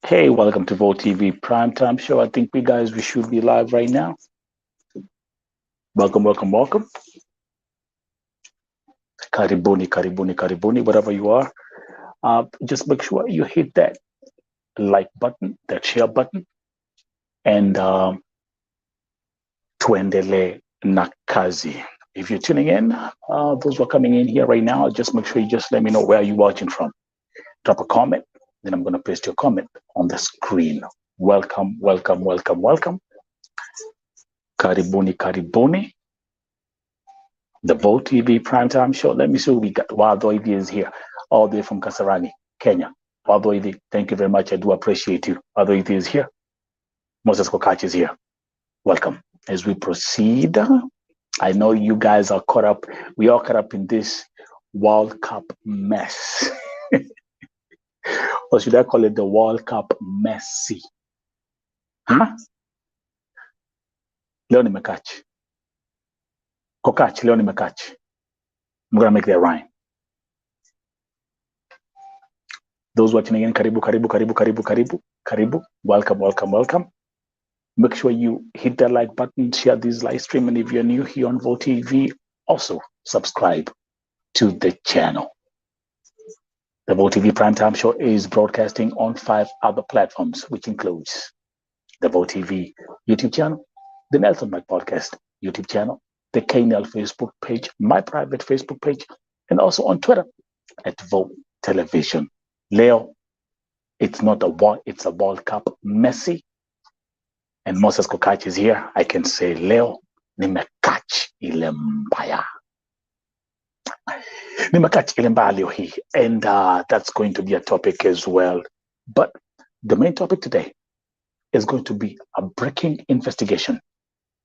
Hey, welcome to Volt TV Primetime Show. I think we should be live right now. Welcome. Karibuni, wherever you are. Just make sure you hit that like button, that share button, and tuendele na kazi. If you're tuning in, those who are coming in here right now, just make sure you just let me know where you're watching from. Drop a comment, then I'm going to paste your comment on the screen. Welcome. Karibuni. The Volt TV Primetime Show. Let me see who we got. Wadoidi is here, all the way from Kasarani, Kenya. Wadoidi, thank you very much. I do appreciate you. Wadoidi is here. Moses Kokach is here. Welcome. As we proceed, I know you guys are caught up. We are caught up in this World Cup mess. Or should I call it the World Cup messy? Huh? Leoni Mekach. Kokach, Leoni Mekach. I'm going to make that rhyme. Those watching again, karibu. Welcome. Make sure you hit that like button, share this live stream, and if you're new here on Volt TV, also subscribe to the channel. The Volt TV Primetime Show is broadcasting on 5 other platforms, which includes the Volt TV YouTube channel, the Nelson Mike Podcast YouTube channel, the KNL Facebook page, my private Facebook page, and also on Twitter at Volt Television. Leo, it's not a war, it's a World Cup messy. And Moses Kokach is here. I can say Leo, nimekach ile mbaya. Nimekach ile mbaya leo hii. And that's going to be a topic as well. But the main topic today is going to be a breaking investigation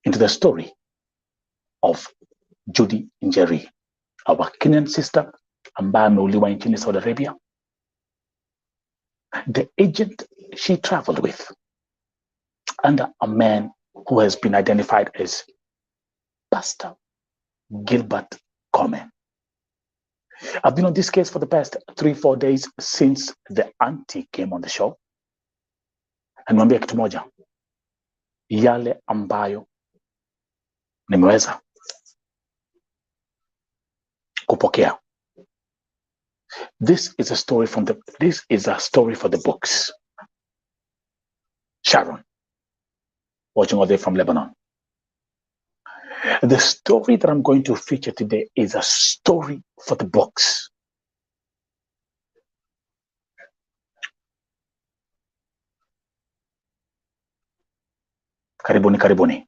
into the story of Judy Jerry, our Kenyan sister, ambaye ameuliwa nchini Saudi Arabia. The agent she traveled with under a man who has been identified as Pastor Gilbert Come. I've been on this case for the past 3-4 days since the auntie came on the show. And mwambia kitu moja, yale ambayo nimeweza kupokea. This is a story for the books. Sharon, watching all the way from Lebanon. The story that I'm going to feature today is a story for the books. Karibuni.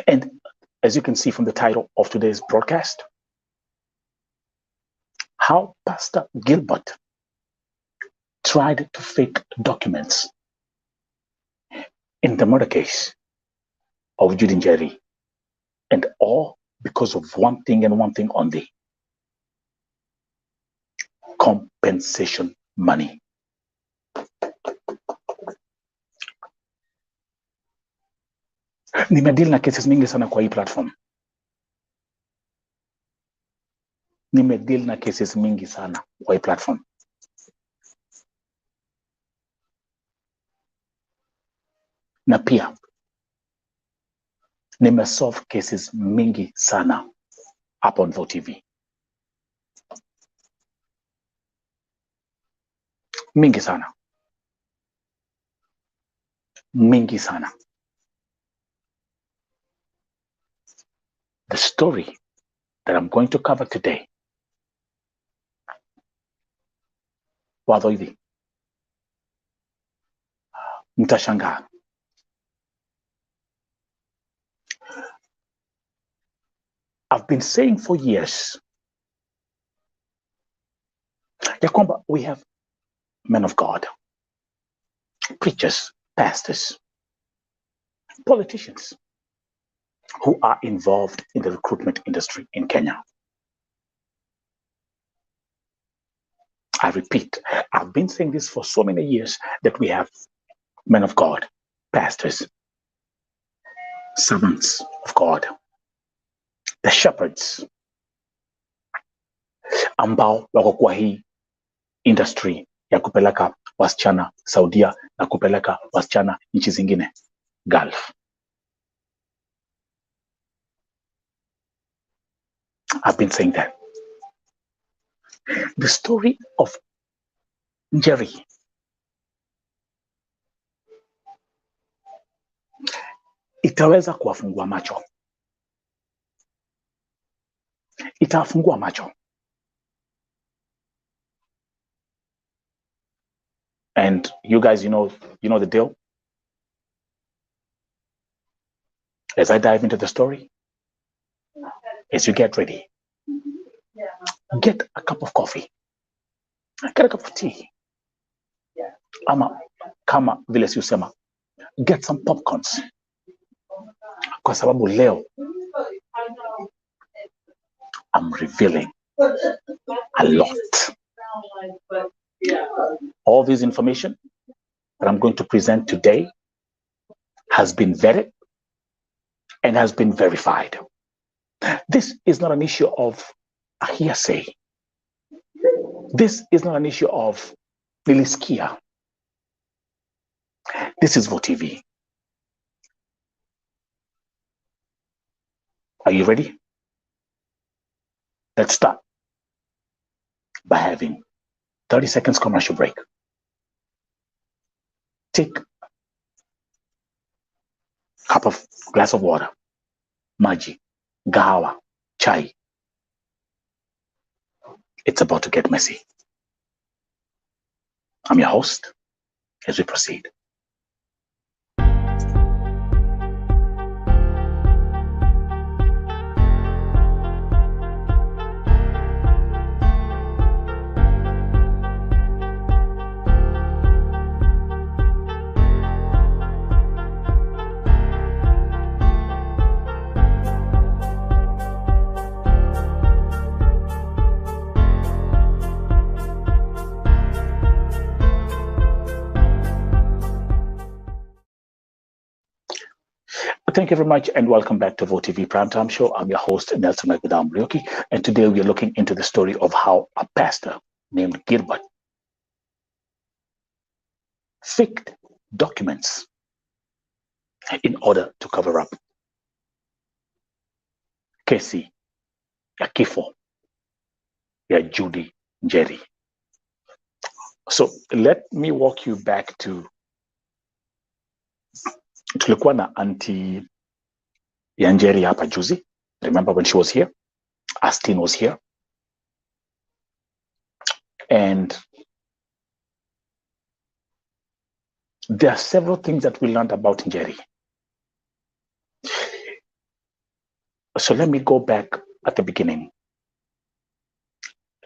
And as you can see from the title of today's broadcast, how Pastor Gilbert tried to fake documents in the murder case of Judy Jerry, and all because of one thing and one thing only: compensation money. Nimedeal na cases mingi sana kwa hii platform. Na pia nimesolve cases mingi sana hapa on Volt TV. Mingi sana. The story that I'm going to cover today, wado hivi, mtashangaa. I've been saying for years ya kwamba we have men of God, preachers, pastors, politicians who are involved in the recruitment industry in Kenya. I repeat, I've been saying this for so many years, that we have men of God, pastors, servants of God, the shepherds, ambao wako kwa hii industry ya kupeleka wasichana Saudia na kupeleka wasichana nchi zingine Gulf. I've been saying that. The story of NJERI itaweza kuwafungua macho. Itafungua macho. And you guys, you know the deal. As I dive into the story, as you get ready, get a cup of coffee, get a cup of tea. Ama kama vile si usema, get some popcorns. Kwa sababu leo I'm revealing a lot. All this information that I'm going to present today has been vetted and has been verified. This is not an issue of a hearsay. This is not an issue of niliskia. This is VOTV. Are you ready? Let's start by having 30 seconds commercial break. Take a glass of water, maji, gahawa, chai. It's about to get messy. I'm your host as we proceed. Thank you very much and welcome back to VOTV Primetime Show. I'm your host, Nelson Murioki, and today we are looking into the story of how a pastor named GILBERT faked documents in order to cover up kesi ya kifo ya Judy Jerry. So let me walk you back to tulikuwa na auntie ya NJERI hapa juzi. Remember when she was here? Astin was here. And there are several things that we learned about NJERI. So let me go back at the beginning.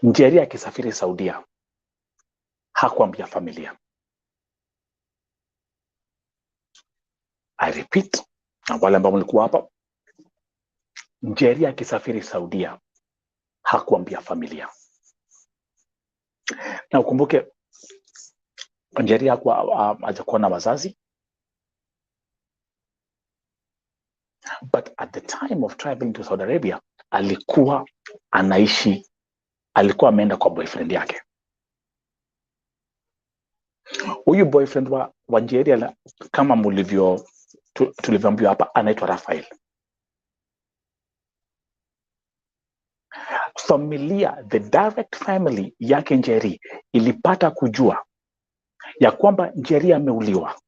NJERI akisafiri Saudia hakuambia familia. I repeat, na wale ambao mlikuwa hapa, NJERI akisafiri Saudia hakuambia familia. Na ukumbuke NJERI hajakuwa na wazazi. But at the time of traveling to Saudi Arabia, alikuwa ameenda kwa boyfriend yake. Huyu boyfriend wa NJERI kama tulivyoambiwa hapa anaitwa Rafael. Familia, the direct family yake NJERI ilipata kujua ya kwamba NJERI ameuliwa.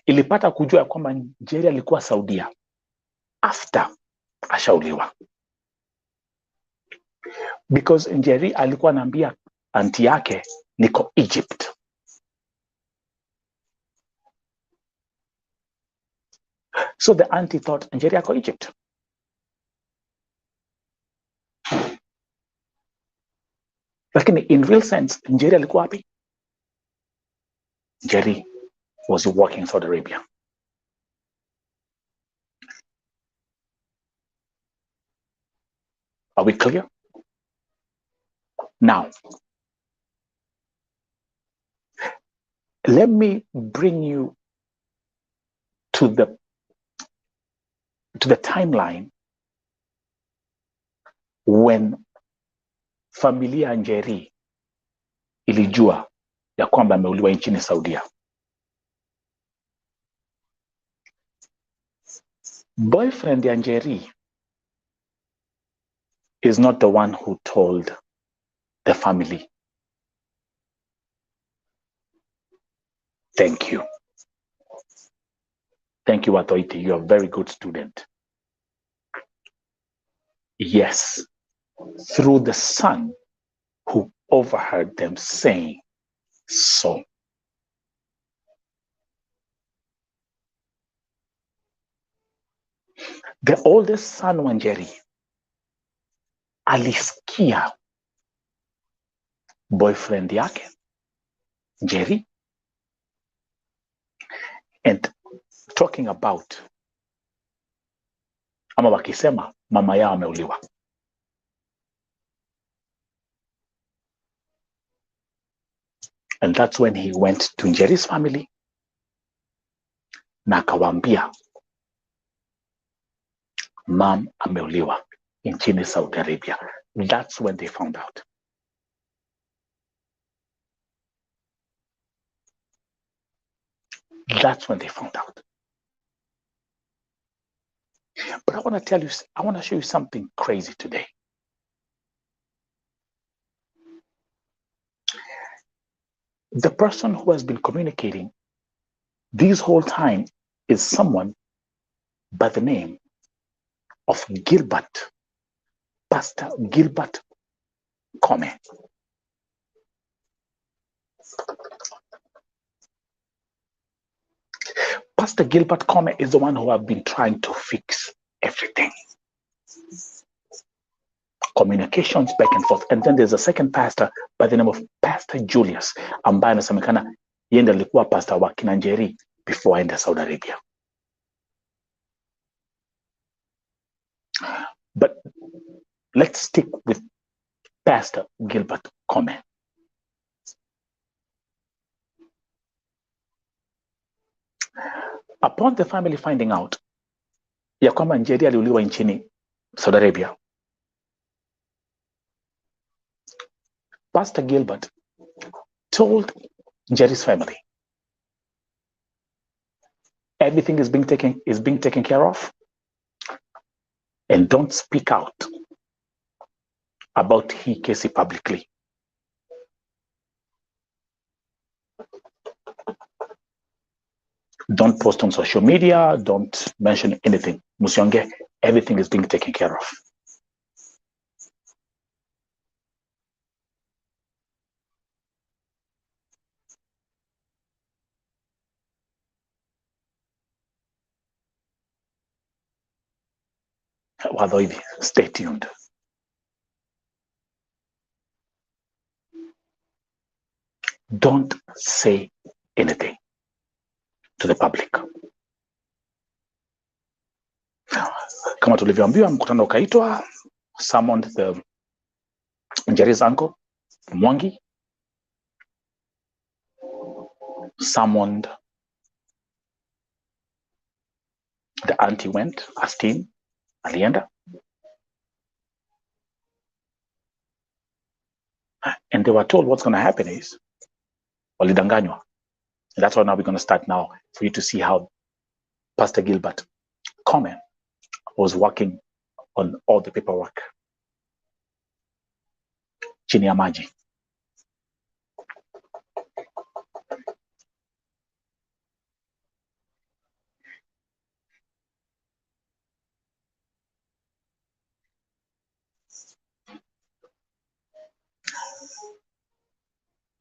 Ilipata kujua ya kwamba NJERI alikuwa Saudia after ashauliwa. Because NJERI alikuwa anaambia auntie yake niko Egypt. So the auntie thought NJERI ako Egypt. Lakini in real sense, NJERI alikuwa wapi? NJERI was working in Saudi Arabia. Are we clear? Now, let me bring you to the timeline when familia ya NJERI ilijua ya kwamba ameuliwa nchini Saudia. Boyfriend ya NJERI is not the one who told the family. Thank you. Thank you, Watoiti. You're a very good student. Yes, through the son who overheard them saying so. The oldest son wa NJERI alisikia boyfriend yake NJERI and talking about ama wakisema mama yao ameuliwa. And that's when he went to NJERI's family na akawaambia mom ameuliwa nchini Saudi Arabia. That's when they found out. That's when they found out. But I want to tell you, I want to show you something crazy today. The person who has been communicating this whole time is someone by the name of Gilbert, Pastor Gilbert Come. Pastor Gilbert Come is the one who have been trying to fix everything. Communications back and forth. And then there's a second pastor by the name of Pastor Julius, ambaye anasemekana yeye ndiye alikuwa pastor wa kina NJERI before aende Saudi Arabia. But let's stick with Pastor Gilbert Come. Upon the family finding out ya kwamba NJERI aliuliwa nchini Saudi Arabia, Pastor Gilbert told NJERI's family everything is being taken care of, and don't speak out about hii kesi publicly. Don't post on social media, don't mention anything. Musionge, everything is being taken care of. Stay tuned. Don't say anything to the public. Kama tulivyoambiwa, mkutano ukaitwa, summoned the NJERI's uncle Mwangi, summoned the auntie, went, asked him, alienda, and they were told what's going to happen is walidanganywa. That's why now we're going to start now for you to see how Pastor Gilbert Come was working on all the paperwork chini ya maji.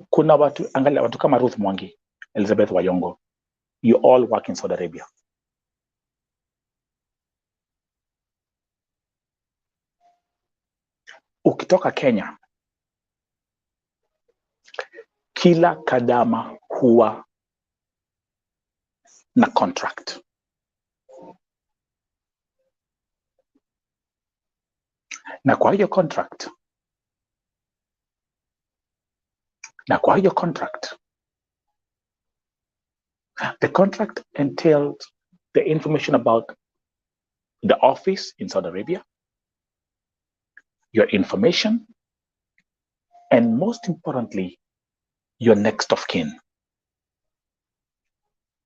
Kuna watu, angalia watu kama Ruth Mwangi, Elizabeth Wayongo, you all work in Saudi Arabia. Ukitoka Kenya, kila kadama huwa na contract. Na kwa hiyo contract, the contract entailed the information about the office in Saudi Arabia, your information, and most importantly, your next of kin.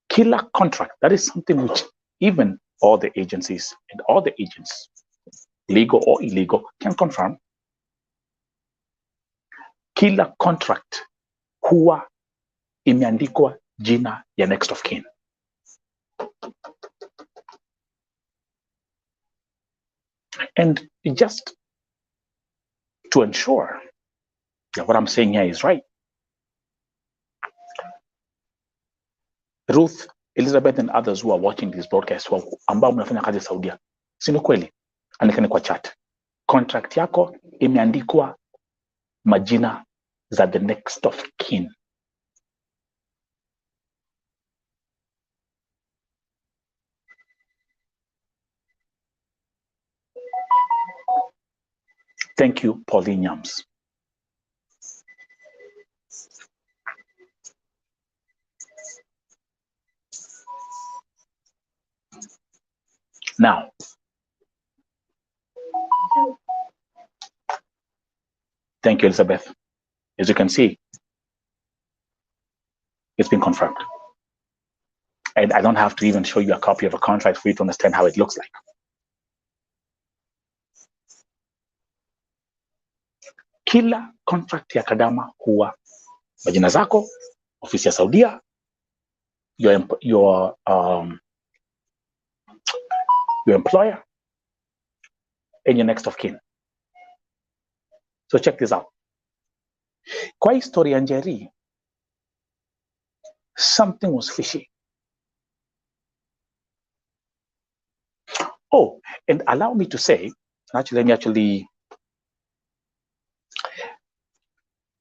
Killer contract, that is something which even all the agencies and all the agents, legal or illegal, can confirm. Kila contract huwa imeandikwa jina ya next of kin. And just to ensure that what I'm saying here is right, Ruth, Elizabeth and others who are watching this broadcast ambao mnafanya kazi Saudia, si ni kweli? Andikeni kwa chat. Contract yako imeandikwa majina za the next of kin. Thank you, Pauline Yams. Now, thank you, Elizabeth. As you can see, it's been confirmed. And I don't have to even show you a copy of a contract for you to understand how it looks like. Kila contract ya Kadama huwa majina zako, ofisi ya Saudia, your employer, and your next of kin. So check this out. Kwa historia ya NJERI, something was fishy. Oh, and allow me to say, actually,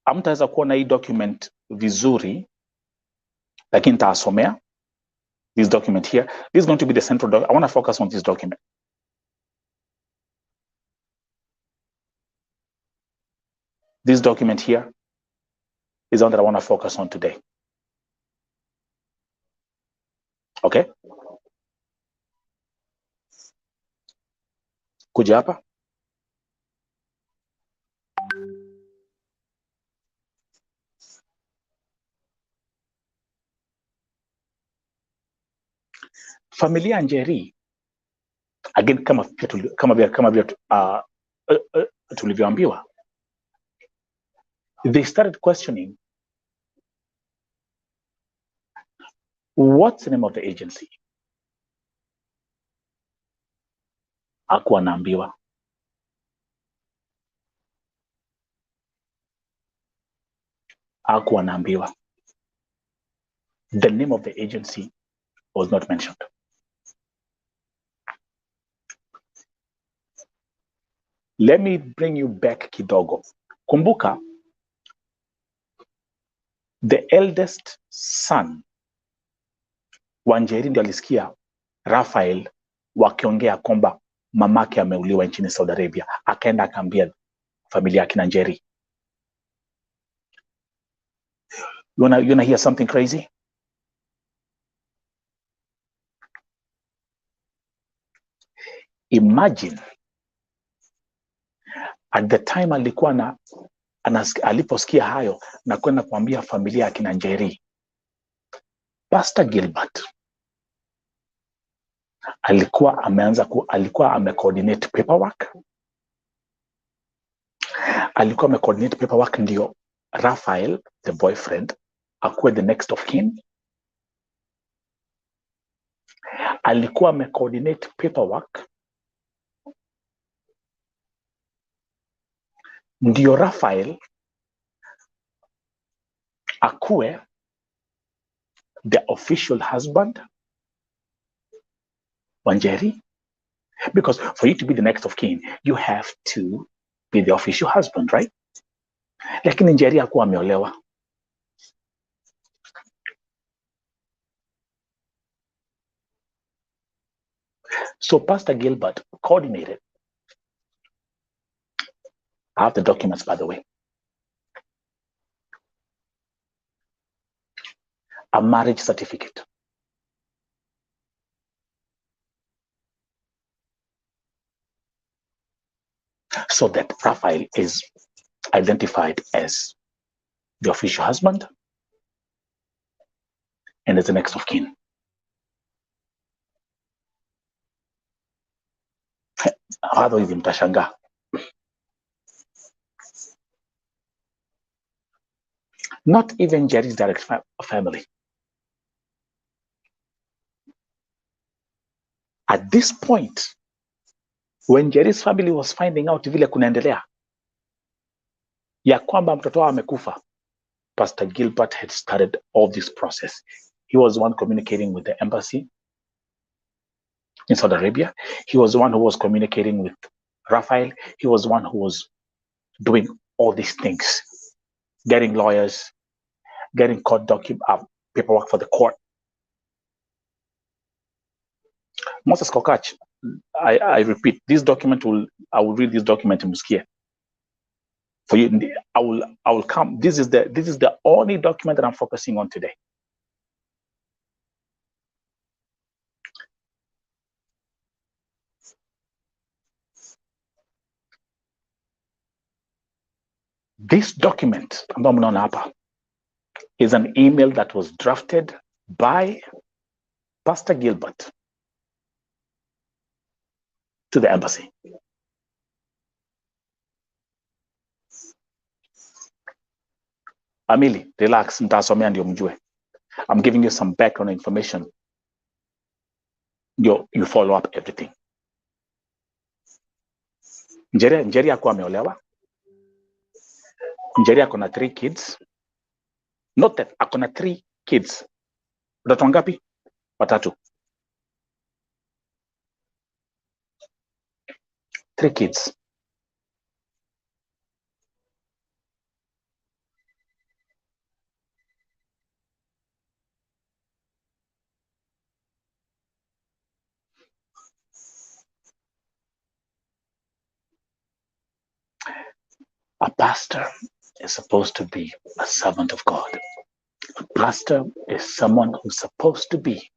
amtaweza kuona hii document vizuri, lakini nitasomea this document here. This is going to be the central document. I want to focus on this document. This document here is one that I want to focus on today. Okay? Kuja hapa. Familia ya NJERI, again, kama vile tulivyoambiwa, they started questioning, what's the name of the agency? Hakuwa anaambiwa. Hakuwa anaambiwa. The name of the agency was not mentioned. Let me bring you back kidogo. Kumbuka, the eldest son wa NJERI ndio alisikia Raphael wakiongea kwamba mamake ameuliwa nchini Saudi Arabia. Akaenda akaambia familia yake na NJERI. You wanna hear something crazy? Imagine at the time alikuwa aliposikia hayo na kwenda kuambia familia yake na NJERI, Pastor Gilbert alikuwa amecoordinate paperwork. Alikuwa amecoordinate paperwork ndio Raphael, the boyfriend, akuwe the next of kin. Alikuwa amecoordinate paperwork ndio Raphael akuwe the official husband wa NJERI. Because for you to be the next of kin, you have to be the official husband, right? Lakini NJERI hakuwa ameolewa. So Pastor Gilbert coordinated. I have the documents, by the way. A marriage certificate. So that Raphael is identified as the official husband and as the next of kin. Otherwise mtashangaa. Not even Jerry's direct family. At this point, when Jerry's family was finding out vile kunaendelea ya kwamba mtoto wao amekufa, Pastor Gilbert had started all this process. He was the one communicating with the embassy in Saudi Arabia. He was the one who was communicating with Raphael. He was the one who was doing all these things, getting lawyers, getting court paperwork for the court. Moses Kokach, I repeat, this document I will read this document in Muskia. For you, I will come. This is the only document that I'm focusing on today. This document is an email that was drafted by Pastor Gilbert to the embassy. Amili, relax, mtasomea ndio mjue. I'm giving you some background information. You follow up everything. Njeri akuwa ameolewa. Njeri akona 3 kids. Not that, akona 3 kids. Watoto wangapi? Watatu. 3 kids. A pastor is supposed to be a servant of God. A pastor is someone who's supposed to be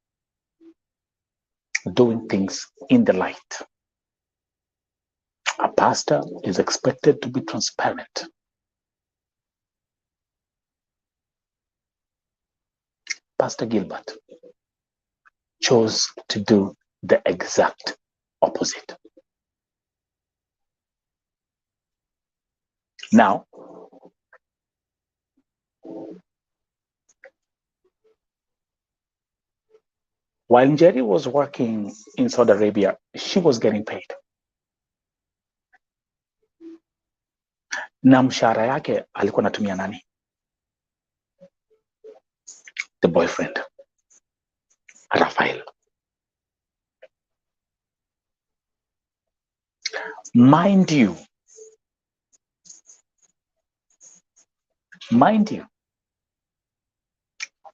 doing things in the light. A pastor is expected to be transparent. Pastor Gilbert chose to do the exact opposite. Now, while NJERI was working in Saudi Arabia, she was getting paid. Na mshahara yake alikuwa anatumia nani? The boyfriend, Raphael. Mind you,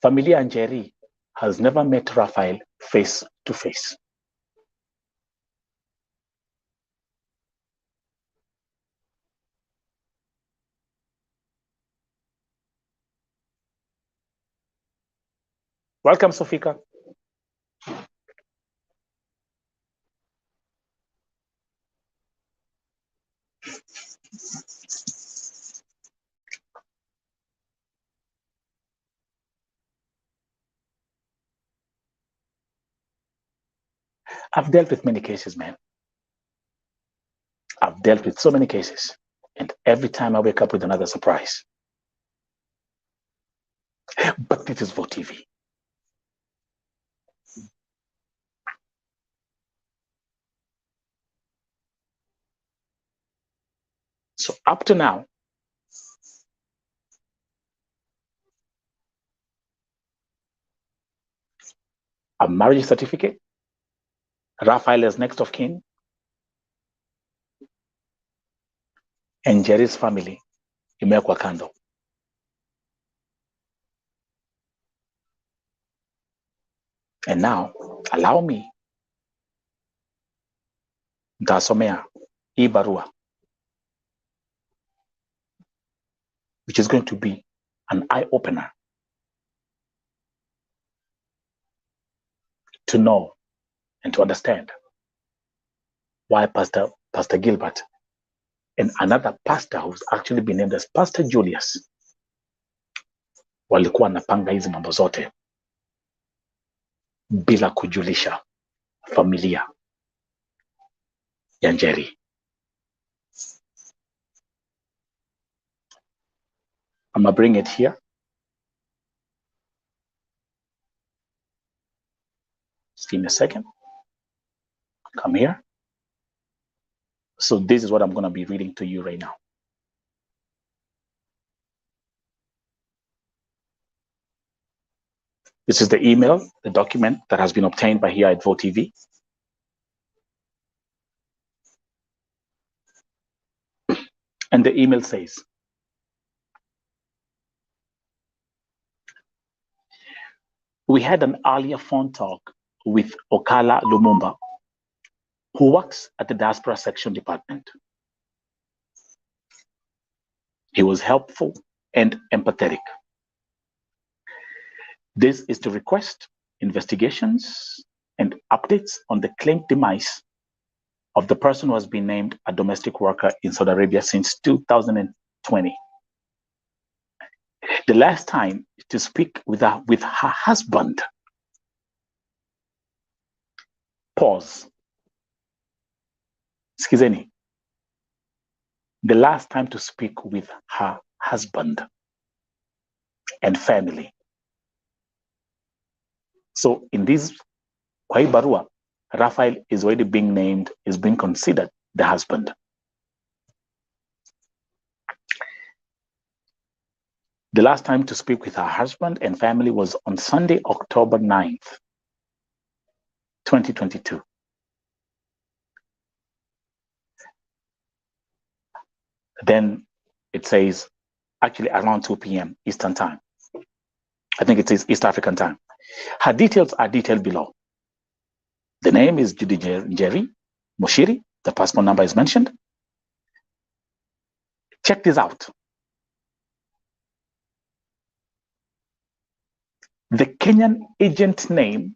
Familia NJERI has never met Raphael face to face. Welcome, Sofika. I've dealt with many cases, man. I've dealt with so many cases. And every time I wake up with another surprise. But this is VOTV. So up to now, a marriage certificate, Raphael as next of kin, and NJERI's family imewekwa kando. And now, allow me, ntasomea hii barua, which is going to be an eye-opener to know and to understand why Pastor Gilbert and another pastor who's actually been named as Pastor Julius walikuwa wanapanga hizi mambo zote bila kujulisha familia ya Njeri. I'm gonna bring it here. Just give me a second. Come here. So this is what I'm going to be reading to you right now. This is the email, the document that has been obtained by here at Vote TV. And the email says, we had an earlier phone talk with Okala Lumumba, who works at the diaspora section department. He was helpful and empathetic. This is to request investigations and updates on the claimed demise of the person who has been named a domestic worker in Saudi Arabia since 2020. The last time to speak with her husband. Pause. Skizeni. The last time to speak with her husband and family. So in this kwa hii barua, Raphael is already being named, is being considered the husband. The last time to speak with her husband and family was on Sunday, October 9th, 2022. Then it says, actually around 2 p.m. Eastern time. I think it is East African time. Her details are detailed below. The name is Judy Jerry Mushiri. The passport number is mentioned. Check this out. The Kenyan agent name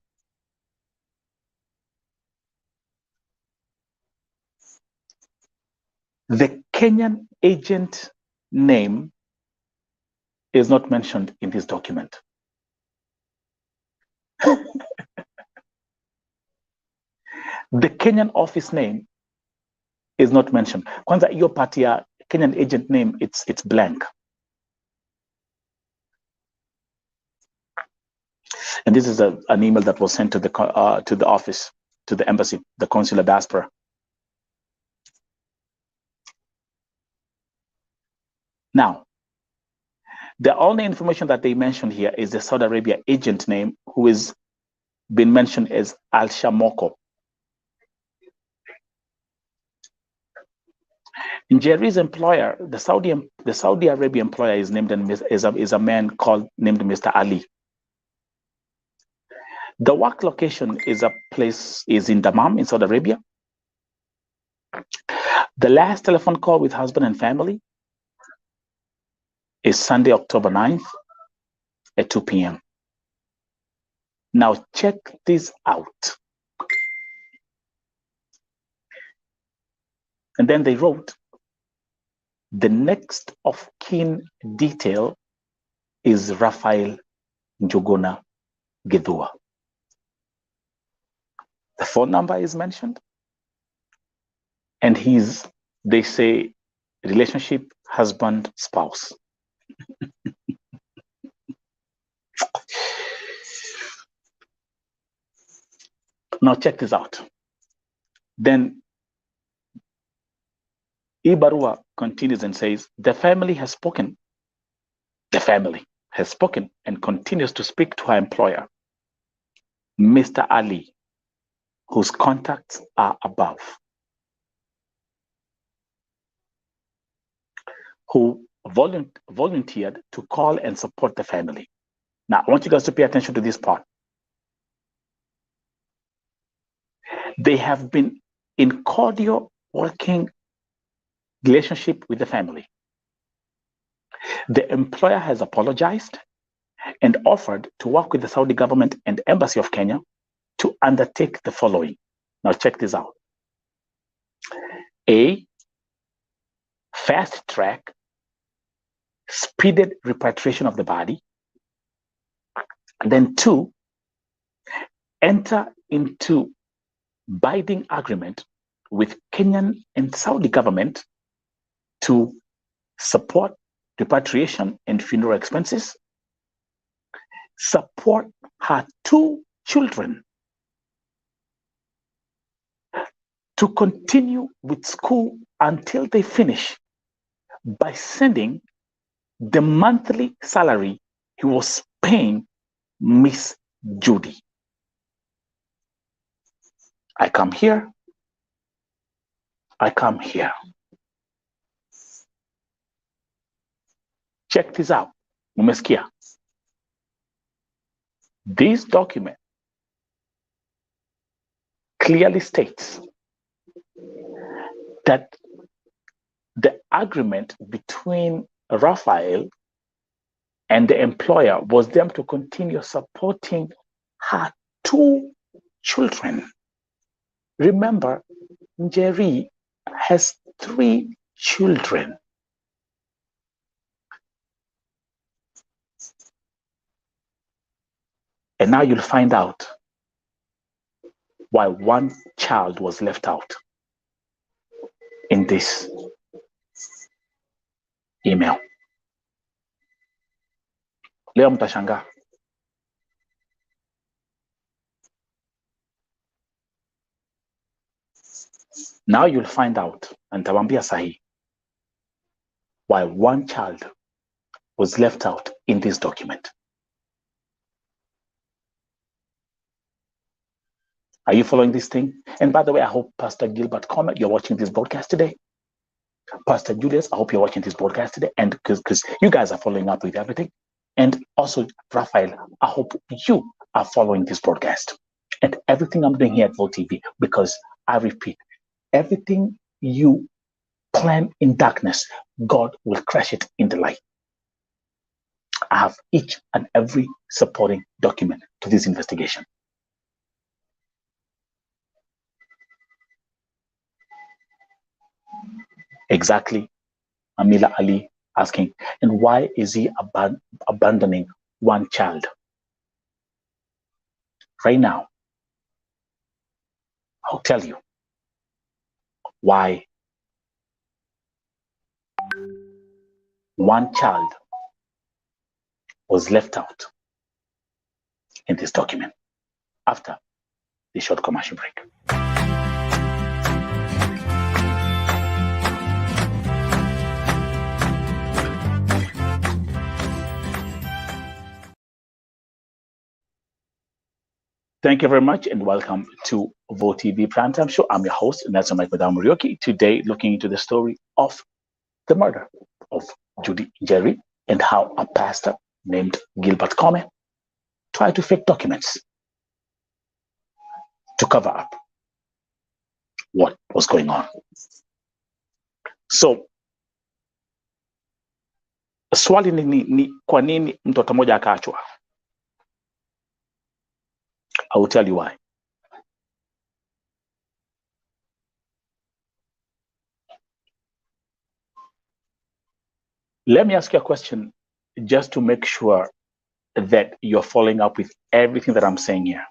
is not mentioned in this document. The Kenyan office name is not mentioned. Kwanza hiyo part ya Kenyan agent name, it's blank. And this is an email that was sent to the office, to the embassy, the consular diaspora. Now, the only information that they mentioned here is the Saudi Arabia agent name, who is been mentioned as Al Shamoko. NJERI's employer, the Saudi Arabia employer, is named is a man named Mr. Ali. The work location is in Dammam in Saudi Arabia. The last telephone call with husband and family is Sunday, October 9th at 2 p.m. Now check this out. And then they wrote, the next of kin detail is Raphael Njuguna Gedua. The phone number is mentioned. And they say, relationship, husband, spouse. Now check this out. Then Ibarua continues and says, the family has spoken. The family has spoken and continues to speak to her employer, Mr. Ali, whose contacts are above, who volunteered to call and support the family. Now, I want you guys to pay attention to this part. They have been in cordial working relationship with the family. The employer has apologized and offered to work with the Saudi government and Embassy of Kenya to undertake the following. Now check this out. A, fast track, speeded repatriation of the body. And then 2, enter into binding agreement with Kenyan and Saudi government to support repatriation and funeral expenses, support her 2 children to continue with school until they finish by sending the monthly salary he was paying Miss Judy. I come here. I come here. Check this out. Umesikia? This document clearly states that the agreement between Raphael and the employer was them to continue supporting her 2 children. Remember, NJERI has 3 children. And now you'll find out why 1 child was left out in this email. Leo mtashangaa. Now you'll find out, and nitawaambia sahi, why 1 child was left out in this document. Are you following this thing? And by the way, I hope Pastor Gilbert Comet, you're watching this broadcast today. Pastor Julius, I hope you're watching this broadcast today. And because you guys are following up with everything. And also, Raphael, I hope you are following this broadcast and everything I'm doing here at Volt TV, because I repeat, everything you plan in darkness, God will crush it in the light. I have each and every supporting document to this investigation. Exactly, Amila Ali asking, and why is he abandoning 1 child? Right now, I'll tell you why 1 child was left out in this document after the short commercial break. Thank you very much and welcome to Volt TV Primetime Show. I'm your host, Nelson Mike Murioki. Today, looking into the story of the murder of Judy Jerry and how a pastor named Gilbert Comet tried to fake documents to cover up what was going on. So, swali ni kwa nini mtoto mmoja akaachwa? I will tell you why. Let me ask you a question just to make sure that you're following up with everything that I'm saying here.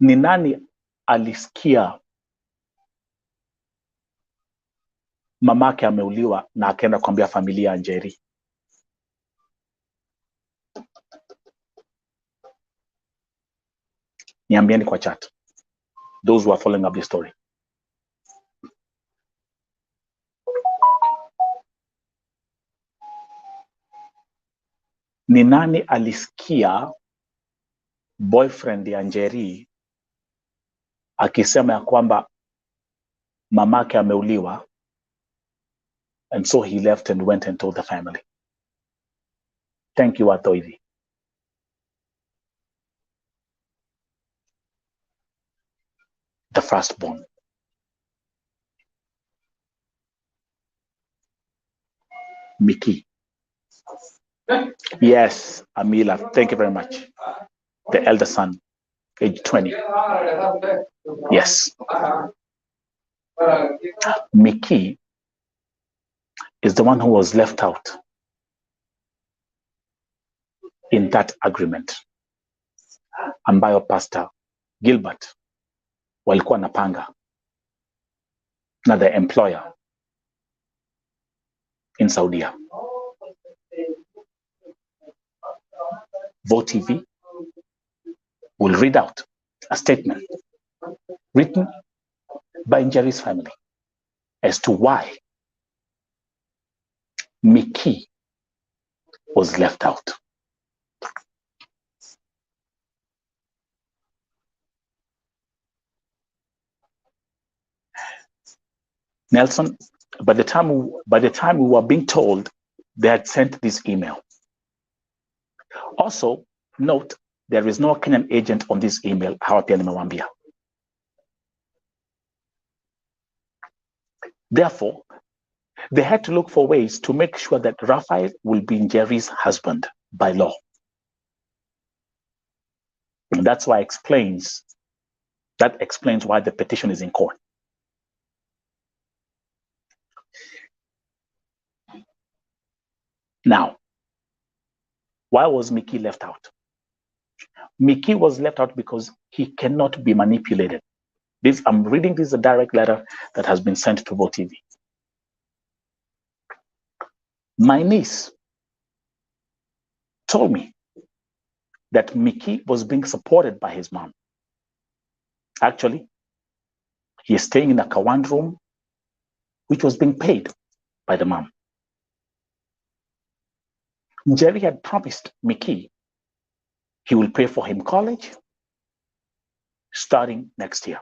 Ni nani alisikia mamake ameuliwa na akaenda kuambia familia ya NJERI? Niambieni kwa chat, those who are following up the story. Ni nani alisikia boyfriend ya NJERI akisema ya kwamba mamake ameuliwa, and so he left and went and told the family? Thank you, Atoivi. The firstborn. Mickey. Yes, Amila, thank you very much. The elder son, age 20. Yes. Mickey is the one who was left out in that agreement ambayo Pastor Gilbert walikuwa napanga na the employer in Saudia. VoTV will read out a statement written by NJERI's family as to why Mickey was left out. Nelson, by the time we were being told, they had sent this email. Also, note there is no Kenyan agent on this email. Hawapia nimewambia. Therefore, they had to look for ways to make sure that Raphael will be NJERI's husband by law. And that's why that explains why the petition is in court. Now, why was Mickey left out? Mickey was left out because he cannot be manipulated. I'm reading this, a direct letter that has been sent to VoTV. My niece told me that Mickey was being supported by his mom. Actually, he is staying in a Kawan room, which was being paid by the mom. NJERI had promised Mickey he will pay for him college starting next year.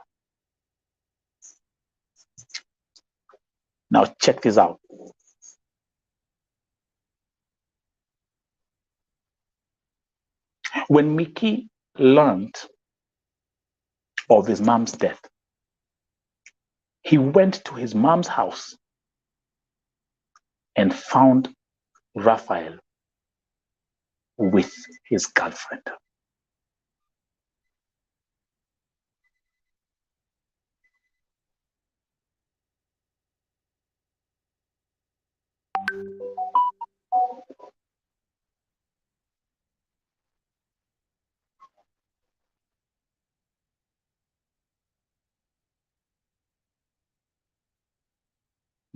Now check this out. When Mickey learned of his mom's death, he went to his mom's house and found Raphael with his girlfriend.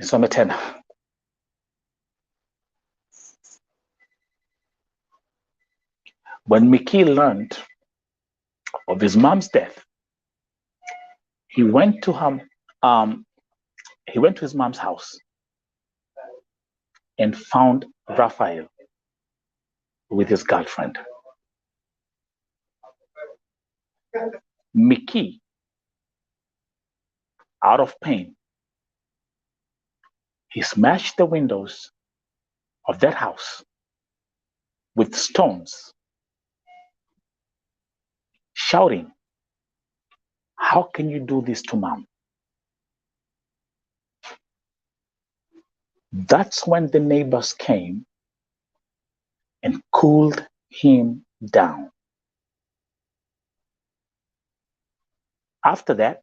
Nisome tena. When Mickey learned of his mom's death, he went to his mom's house and found Raphael with his girlfriend. Mickey, out of pain, he smashed the windows of that house with stones, shouting, "How can you do this to mom?" That's when the neighbors came and cooled him down. After that,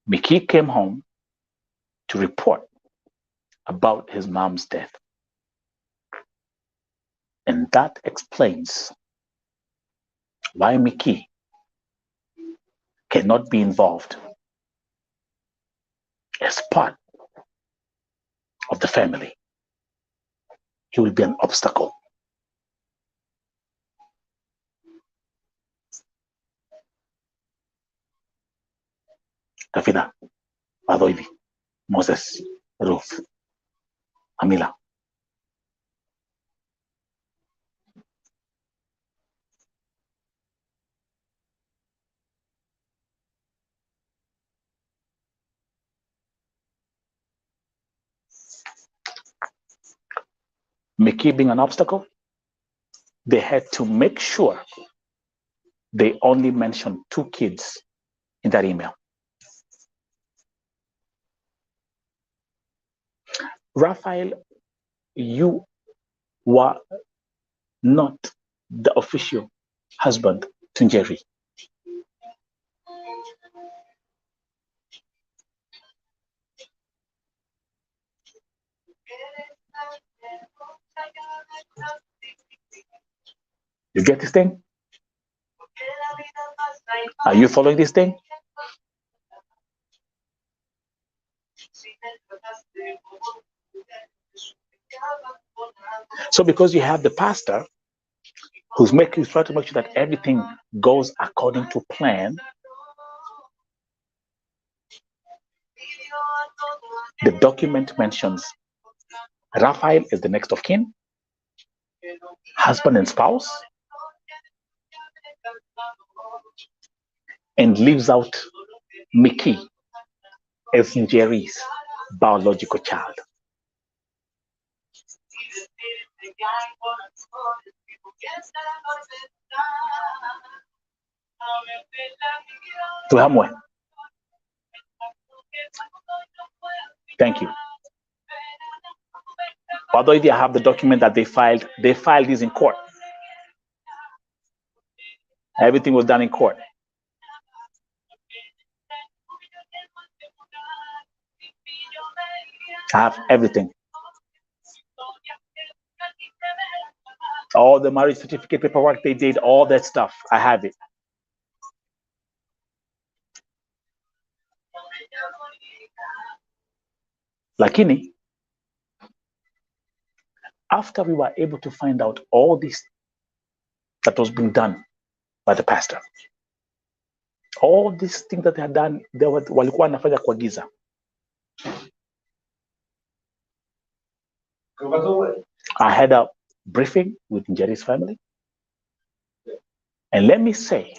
Mickey came home to report about his mom's death. And that explains why Mickey cannot be involved as part of the family. He will be an obstacle. Tafida, Adoivi, Moses, Ruth, Amila. Mickey being an obstacle, they had to make sure they only mentioned 2 kids in that email. Raphael, you were not the official husband to NJERI. You get this thing? Are you following this thing? So because you have the pastor who's trying to make sure that everything goes according to plan, the document mentions Raphael is the next of kin, husband and spouse, and leaves out Mickey as NJERI's biological child. Tuhamwe. Thank you. Although they have the document that they filed this in court. Everything was done in court. I have everything. All the marriage certificate paperwork they did, all that stuff. I have it. Lakini, after we were able to find out all this that was being done by the pastor, all these things that they had done, they walikuwa wanafanya kwa giza. I had a briefing with NJERI's family. And let me say,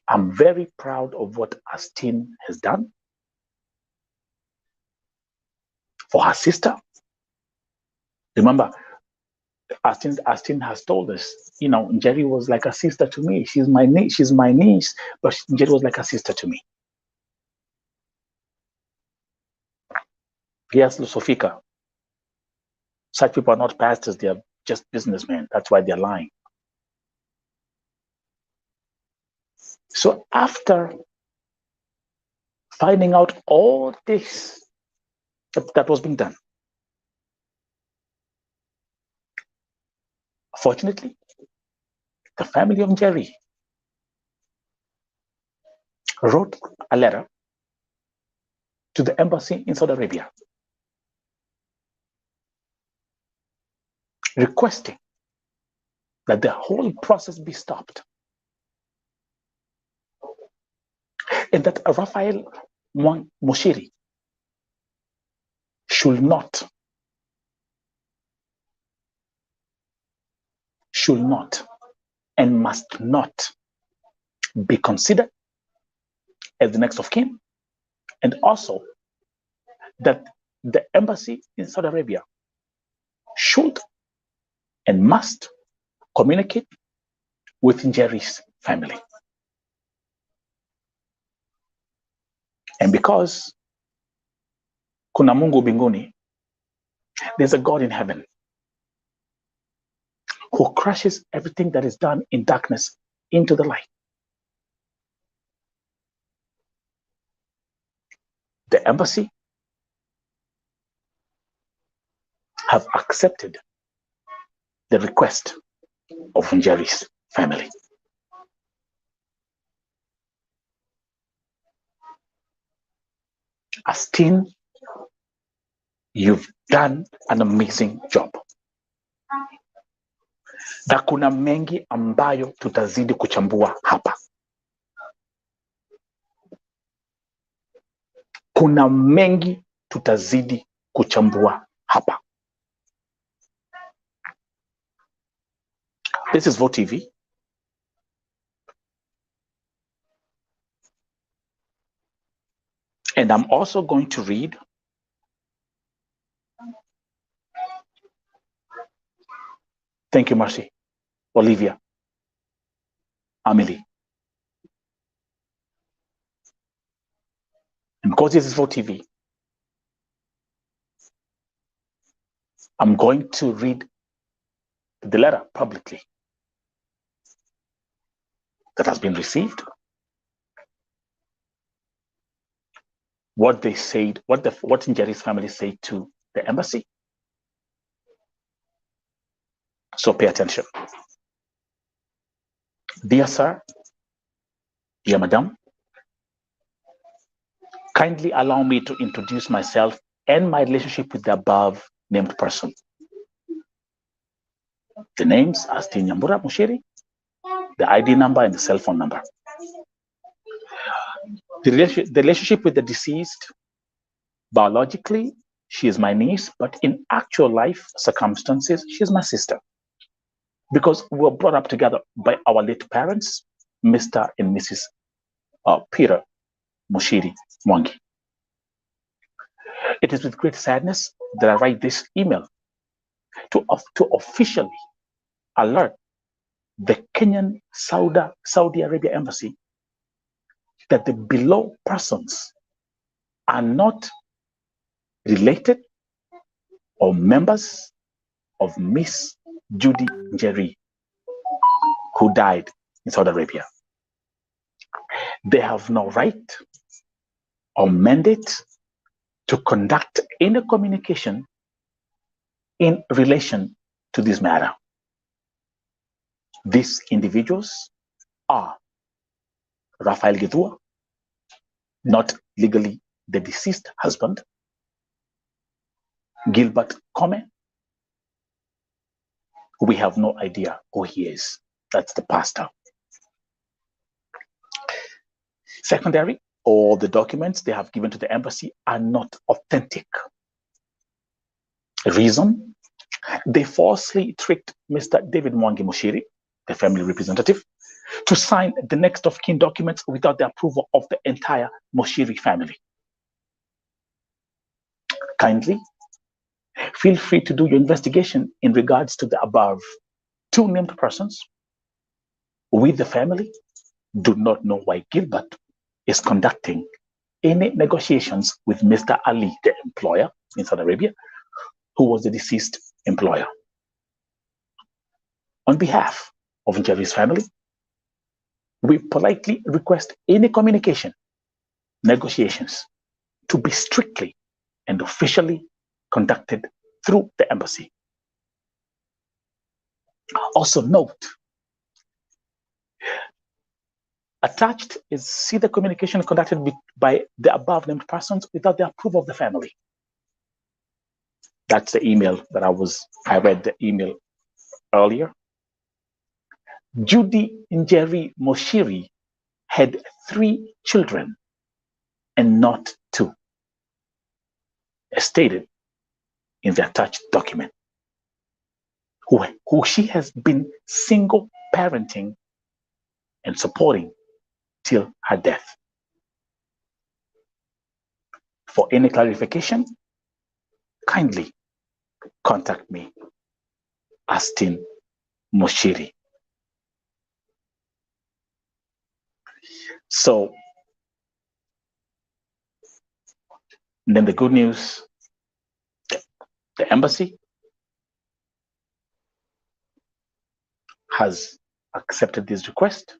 I'm very proud of what Astine has done for her sister. Remember, Astine has told us, you know, NJERI was like a sister to me. She's my niece, but NJERI was like a sister to me. Yes, Lusofika. Such people are not pastors, they are just businessmen. That's why they're lying. So after finding out all this that was being done, fortunately, the family of NJERI wrote a letter to the embassy in Saudi Arabia requesting that the whole process be stopped and that Raphael Moshiri should not and must not be considered as the next of kin, and also that the embassy in Saudi Arabia should and must communicate with NJERI's family. And because kuna Mungu binguni, there's a God in heaven who crushes everything that is done in darkness into the light. The embassy have accepted the request of NJERI's family. Astine, you've done an amazing job. Na kuna mengi ambayo tutazidi kuchambua hapa. Kuna mengi tutazidi kuchambua hapa. This is Vote TV. And I'm also going to read thank you, Marcy, Olivia, Amelie. And because this is Vote TV, I'm going to read the letter publicly that has been received, what they said, what NJERI's family said to the embassy, So pay attention. Dear sir, dear madam, kindly allow me to introduce myself and my relationship with the above named person. The names are still Nyambura Mushiri, the ID number and the cell phone number. The relationship with the deceased, biologically, she is my niece, but in actual life circumstances, she is my sister. Because we were brought up together by our late parents, Mr. and Mrs. Peter Mushiri Mwangi. It is with great sadness that I write this email to officially alert the Kenyan Saudi Arabia Embassy that the below persons are not related or members of Miss Judy Jerry, who died in Saudi Arabia. They have no right or mandate to conduct any communication in relation to this matter. These individuals are Rafael Gidua, not legally the deceased husband, Gilbert Come, we have no idea who he is. That's the pastor. Secondary, all the documents they have given to the embassy are not authentic. Reason, they falsely tricked Mr. David Mwangi Mushiri, the family representative, to sign the next of kin documents without the approval of the entire Mushiri family. Kindly, feel free to do your investigation in regards to the above two named persons. We, the family, do not know why Gilbert is conducting any negotiations with Mr. Ali, the employer in Saudi Arabia, who was the deceased employer. On behalf of NJERI's family, we politely request any communication, negotiations to be strictly and officially conducted through the embassy. Also note, attached is see the communication conducted by the above named persons without the approval of the family. That's the email that I read the email earlier. Judy Jerry Mushiri had 3 children and not 2, as stated in the attached document, who she has been single parenting and supporting till her death. For any clarification, kindly contact me, Astin Mushiri. So, then the good news, the embassy has accepted this request,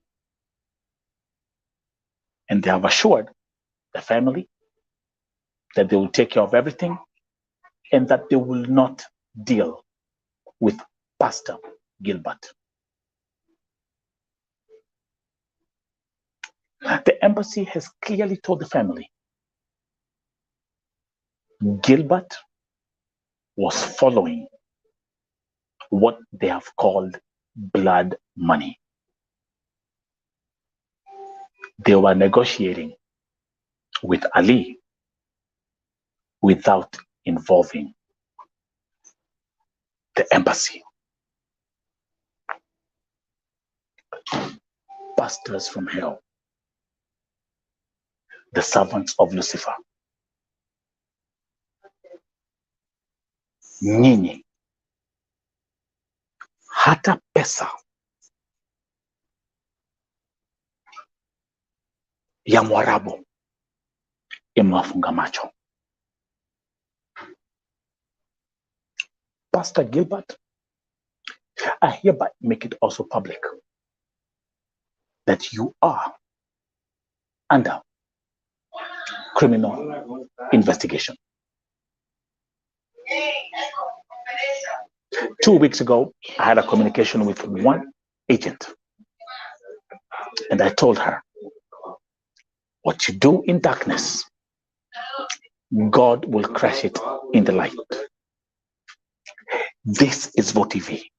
and they have assured the family that they will take care of everything and that they will not deal with Pastor Gilbert. The embassy has clearly told the family Gilbert was following what they have called blood money. They were negotiating with Ali without involving the embassy. Pastors from hell, the servants of Lucifer, nyinyi hata pesa ya Mwarabu imewafunga macho. Pastor Gilbert, I hereby make it also public that you are under criminal investigation. 2 weeks ago, I had a communication with one agent, and I told her, what you do in darkness, God will crush it in the light. This is VOTV.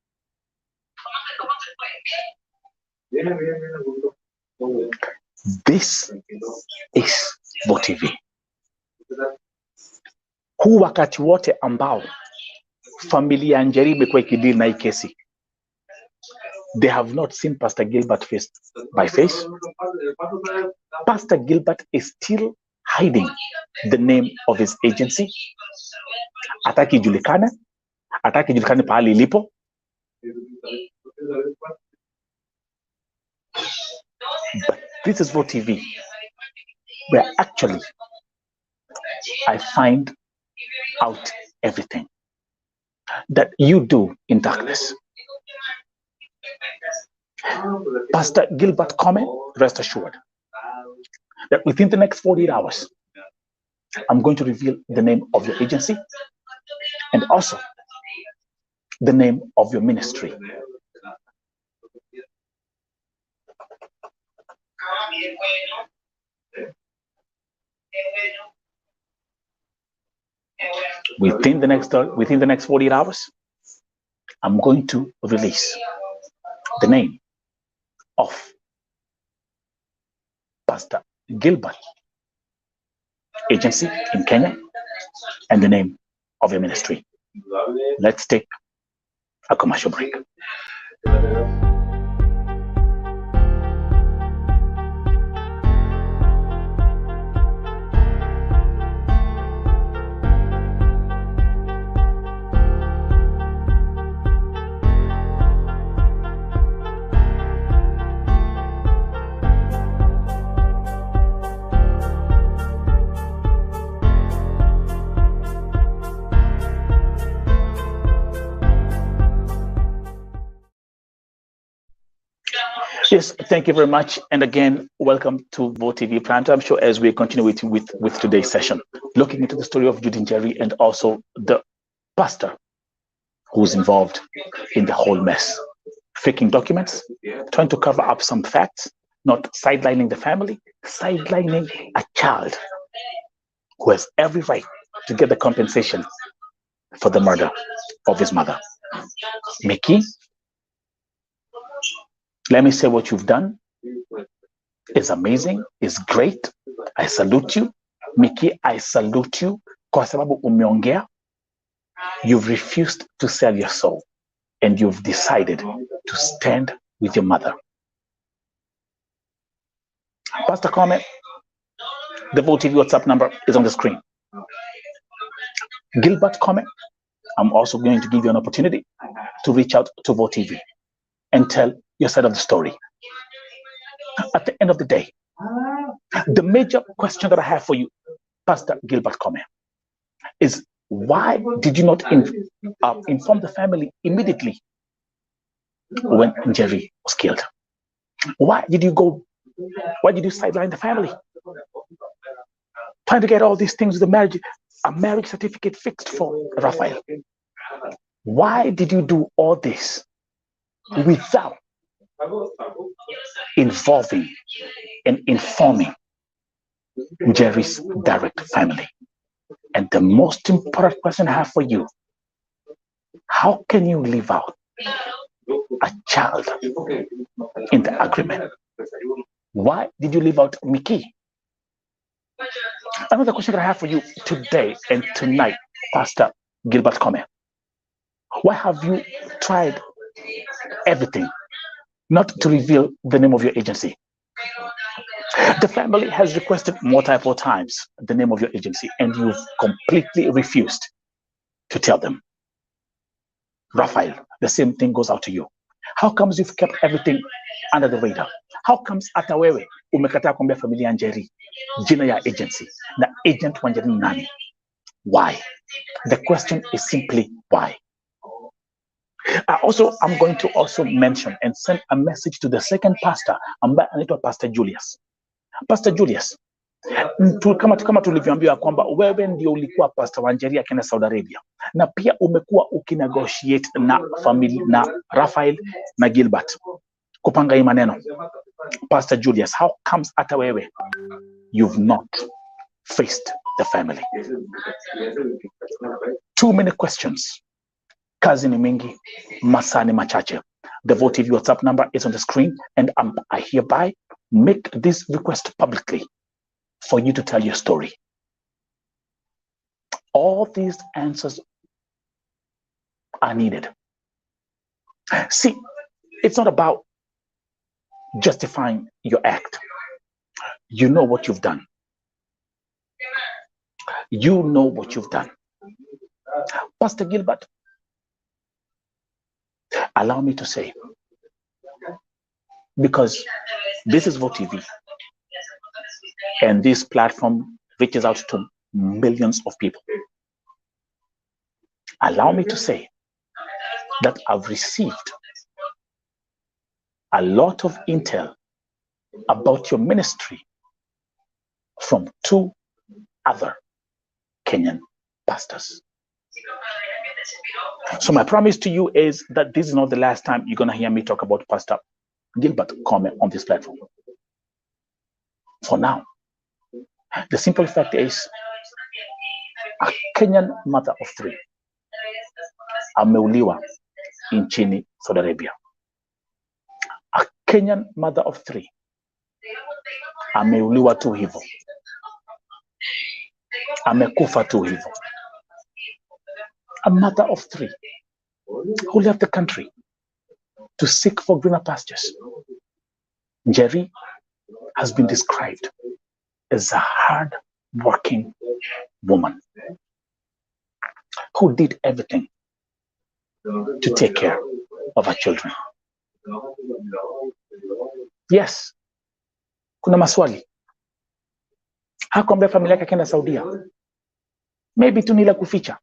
This is VOTV. Huu wakati wote ambao familia ya NJERI imekuwa ikidili na hii kesi, they have not seen Pastor Gilbert face by face. Pastor Gilbert is still hiding the name of his agency. Hataki julikane pahali ilipo. But this is VOTV, where actually I find out everything that you do in darkness. Pastor Gilbert comment, rest assured that within the next 48 hours, I'm going to reveal the name of your agency and also the name of your ministry. Within the next 48 hours, I'm going to release the name of Pastor Gilbert agency in Kenya and the name of your ministry. Let's take a commercial break. Yes, thank you very much. And again, welcome to VOTV Primetime. I'm sure as we continue with today's session, looking into the story of Judy Jerry and also the pastor who's involved in the whole mess. Faking documents, trying to cover up some facts, not sidelining the family, sidelining a child who has every right to get the compensation for the murder of his mother. Mickey, let me say what you've done is amazing, is great. I salute you. Mickey, I salute you. Kwa sababu umeongea. You've refused to sell your soul and you've decided to stand with your mother. Pastor Comment, the VOTV WhatsApp number is on the screen. Gilbert Comment, I'm also going to give you an opportunity to reach out to VOTV and tell your side of the story. At the end of the day, the major question that I have for you, Pastor Gilbert Comment, is why did you not inform the family immediately when NJERI was killed? Why did you sideline the family? Trying to get all these things, a marriage certificate fixed for Raphael. Why did you do all this without involving and informing NJERI's direct family? And the most important question I have for you, how can you leave out a child in the agreement? Why did you leave out Mickey? Another question that I have for you today and tonight, Pastor Gilbert Comment. Why have you tried everything not to reveal the name of your agency? The family has requested multiple times the name of your agency and you've completely refused to tell them. Raphael, the same thing goes out to you. How comes you've kept everything under the radar? How comes hata wewe umekataa kuambia familia ya NJERI jina ya agency na agent wa NJERI ni nani? Why? The question is simply why. I'm going to also mention and send a message to the second pastor, ambaye anaitwa Pastor Julius. Pastor Julius, Kama tulivyoambiwa kwamba wewe ndio ulikuwa pastor wa NJERI akienda Saudi Arabia, na pia umekuwa ukinegotiate na family na Raphael na Gilbert kupanga hii maneno. Pastor Julius, how comes hata wewe you've not faced the family? Too many questions. Kazi ni mingi, masaa ni machache. The VOTV WhatsApp number is on the screen, and I hereby make this request publicly for you to tell your story. All these answers are needed. See, it's not about justifying your act. You know what you've done. You know what you've done. Pastor Gilbert, allow me to say, because this is VOTV, and this platform reaches out to millions of people. Allow me to say that I've received a lot of intel about your ministry from 2 other Kenyan pastors. So my promise to you is that this is not the last time you're going to hear me talk about Pastor Gilbert comment on this platform. For now, the simple fact is, a Kenyan mother of 3 ameuliwa nchini Saudi Arabia. A Kenyan mother of 3 ameuliwa tu hivyo, amekufa tu hivyo. A mother of 3 who left the country to seek for greener pastures. NJERI has been described as a hard-working woman who did everything to take care of her children. Yes, kuna maswali. Hakuambia familia yake akaenda Saudia. Maybe tu nila kuficha.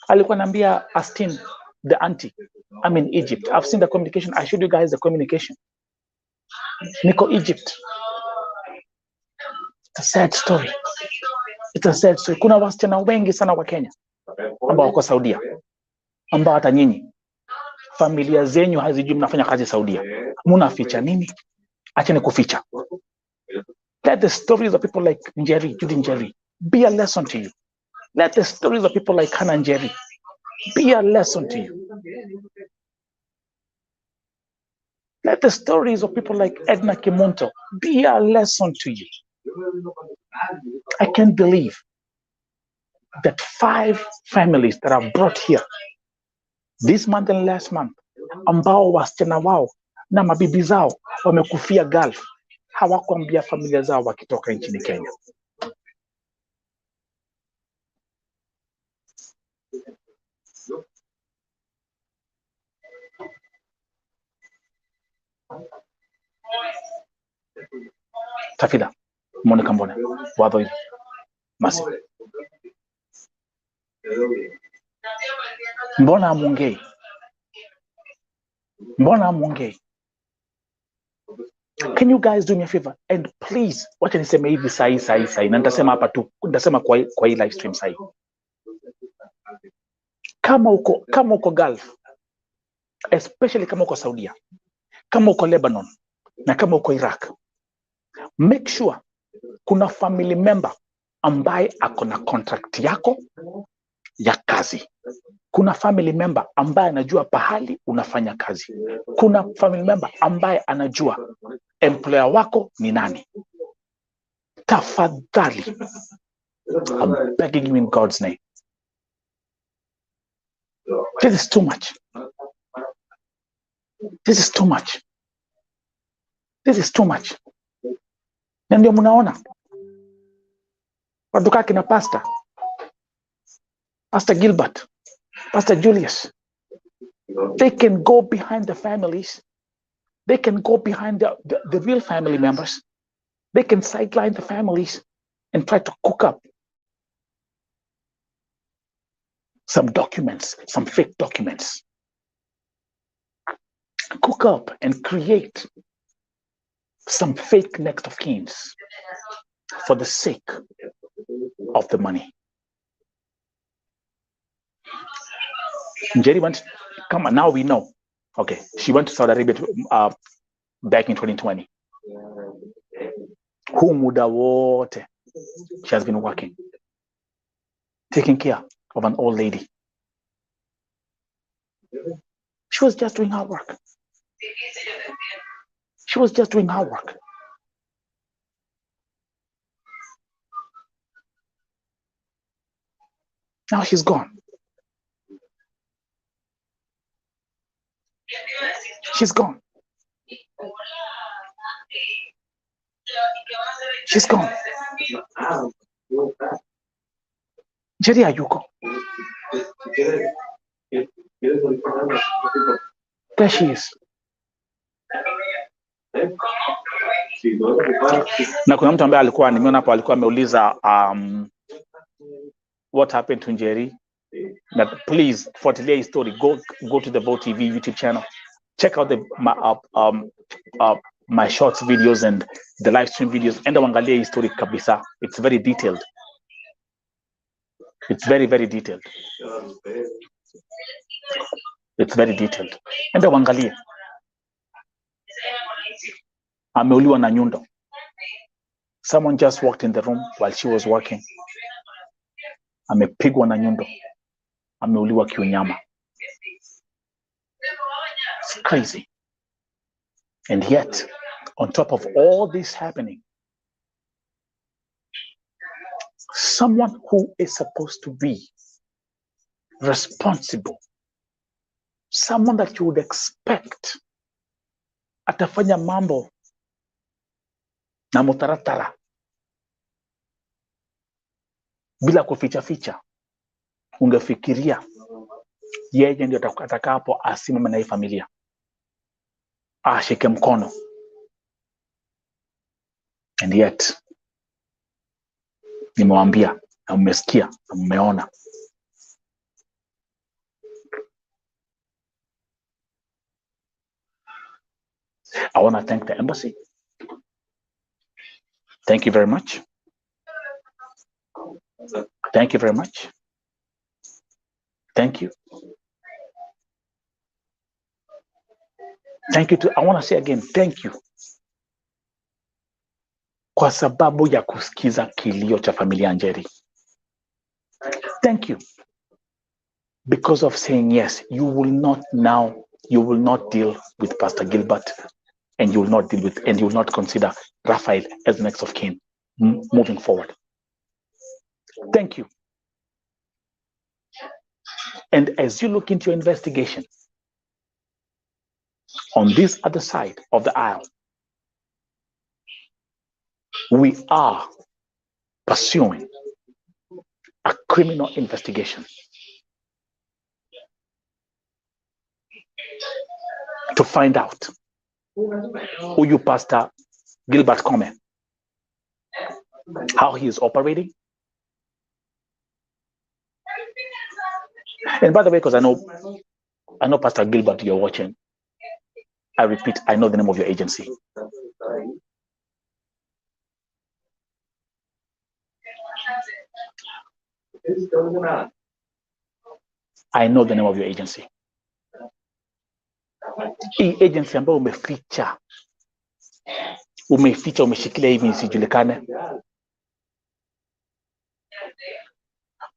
Alikuwa anambia Astin, the auntie, I'm in Egypt. I've seen the communication. I showed you guys the communication. Niko Egypt. It's a sad story. It's a sad story. Kuna wasichana wengi sana wa Kenya ambao wako Saudia, ambao hata nyinyi familia zenyu hazijui mnafanya kazi Saudia. Mnaficha nini? Acheni kuficha. Let the stories of people like NJERI, Judy Jerry, be a lesson to you. Let the stories of people like Hannah and NJERI be a lesson to you. Let the stories of people like Edna Kimonto be a lesson to you. I can't believe that 5 families that are brought here this month and last month, ambao wasichana wao na mabibi zao wamekufia Gulf, hawakuambia familia zao wakitoka nchini Kenya. Tafida, Monica Mbone, Wadoi, Masi. Mbona amongei? Mbona amongei? Can you guys do me a favor? And please, wacha niseme hivi sahi. Na nitasema hapa tu, nitasema kwa hii live stream sahi. Kama uko Gulf, especially kama uko Saudia, kama uko Lebanon, na kama uko Iraq, make sure kuna family member ambaye ako na contract yako ya kazi. Kuna family member ambaye anajua pahali unafanya kazi. Kuna family member ambaye anajua employer wako ni nani. Tafadhali, I'm begging you in God's name. This is too much. This is too much. This is too much. Na ndio mnaona watu kaki na Pastor Gilbert, Pastor Julius, they can go behind the families. They can go behind the real family members. They can sideline the families and try to cook up some documents, some fake documents. Cook up and create some fake next of kins. for the sake of the money. NJERI went, come on, now we know. Okay, she went to Saudi Arabia back in 2020. Who muda wote she has been working, taking care of an old lady. She was just doing her work. She was just doing her work. Now she's gone. She's gone. She's gone. NJERI hayuko. There she is. Na kuna mtu ambaye alikuwa nimeona hapo alikuwa ameuliza what happened to NJERI. That please fuatilia hii story, go to the Vote TV YouTube channel, check out my shorts videos and the live stream videos, enda uangalie hii story kabisa. It's very detailed. It's very, very detailed. It's very detailed. Enda uangalie. Ameuliwa na nyundo. Someone just walked in the room while she was working. Amepigwa na nyundo. Ameuliwa kiunyama. It's crazy. And yet, on top of all this happening, someone who is supposed to be responsible, someone that you would expect atafanya mambo na mutaratara bila kuficha ficha, ungefikiria yeye ndio atakapo asimame na hii familia, ashike mkono. And yet, nimewambia na mmesikia na mmeona, I want to thank the embassy. Thank you very much. Thank you very much. Thank you. Thank you I want to say again, thank you. Kwa sababu ya kusikiza kilio cha familia NJERI. Thank you. Because of saying yes, you will not deal with Pastor Gilbert, and you will not consider Raphael as the next of kin moving forward. Thank you. And as you look into your investigation, on this other side of the aisle, we are pursuing a criminal investigation to find out who you Pastor Gilbert Come, how he is operating. And by the way, because I know Pastor Gilbert, you're watching, I repeat, I know the name of your agency. I know the name of your agency. Hii agency ambayo umeshikilia hivi isijulikane.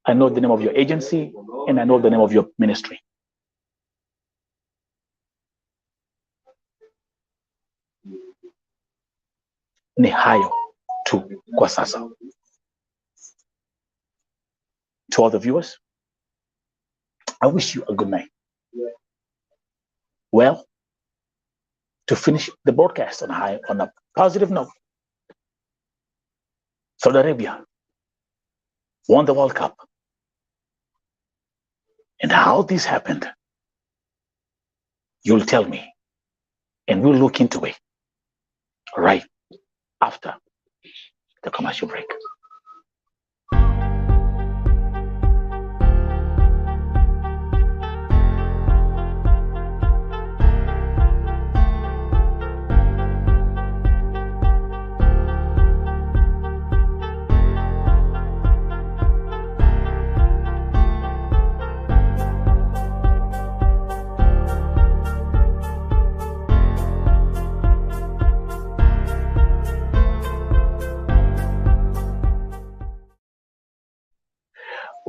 I know the name of your agency and I know the name of your ministry. Ni hayo tu kwa sasa. To all the viewers, I wish you a good night. Well, to finish the broadcast on a positive note, Saudi Arabia won the World Cup. And how this happened, you'll tell me, and we'll look into it right after the commercial break.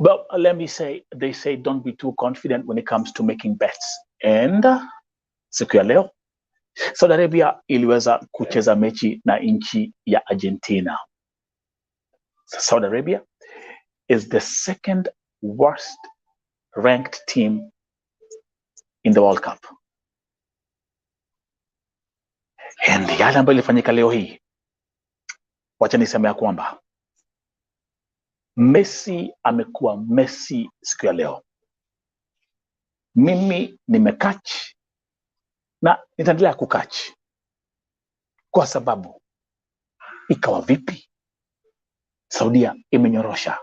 Well, let me say, they say don't be too confident when it comes to making bets. And siku ya leo Saudi Arabia iliweza kucheza mechi na nchi ya Argentina. Saudi Arabia is the second worst ranked team in the World Cup. And yale ambayo ilifanyika leo hii, wacha niseme ya kwamba Messi amekuwa Messi siku ya leo. Mimi nimekach na nitaendelea kukach, kwa sababu ikawa vipi Saudia imenyorosha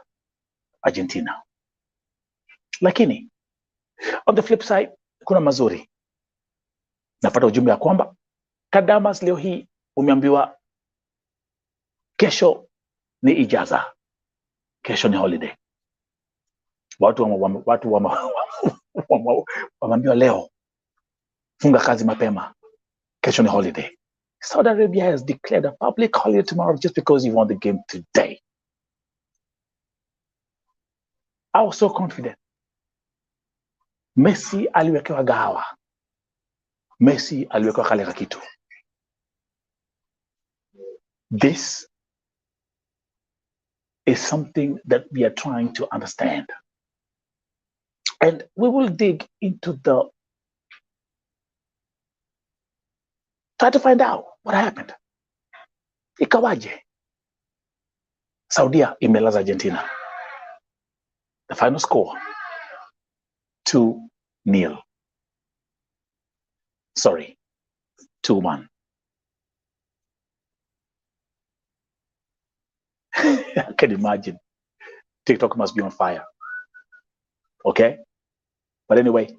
Argentina. Lakini on the flip side kuna mazuri. Napata ujumbe ya kwamba Kadamas leo hii umeambiwa kesho ni ijaza, kesho ni holiday. Watu wameambiwa leo funga kazi mapema, kesho ni holiday. Saudi Arabia has declared a public holiday tomorrow just because you won the game today. I was so confident. Messi aliwekewa gawa, Messi aliwekewa kale kakitu. This is something that we are trying to understand. And we will dig into try to find out what happened. Ikawaje Saudia imelaza Argentina. The final score 2-0. Sorry, 2-1. I can imagine. TikTok must be on fire. Okay? But anyway,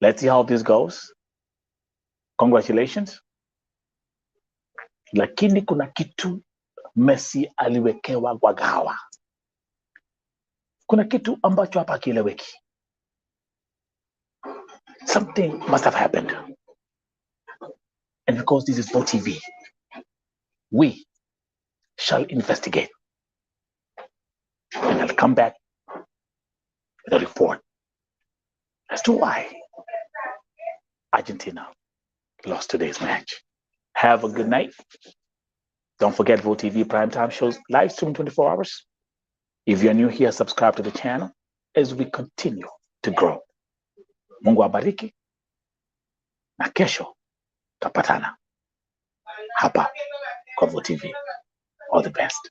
let's see how this goes. Congratulations. Lakini kuna kitu Messi aliwekewa kwa gawa. Kuna kitu ambacho hapa kieleweki. Something must have happened. And because this is for TV, we shall investigate. And I'll come back with a report as to why Argentina lost today's match. Have a good night. Don't forget Vote TV primetime shows live streaming 24 hours. If you're new here, subscribe to the channel as we continue to grow. Mungu abariki. Na kesho tapatana hapa kwa Vote TV. All the best.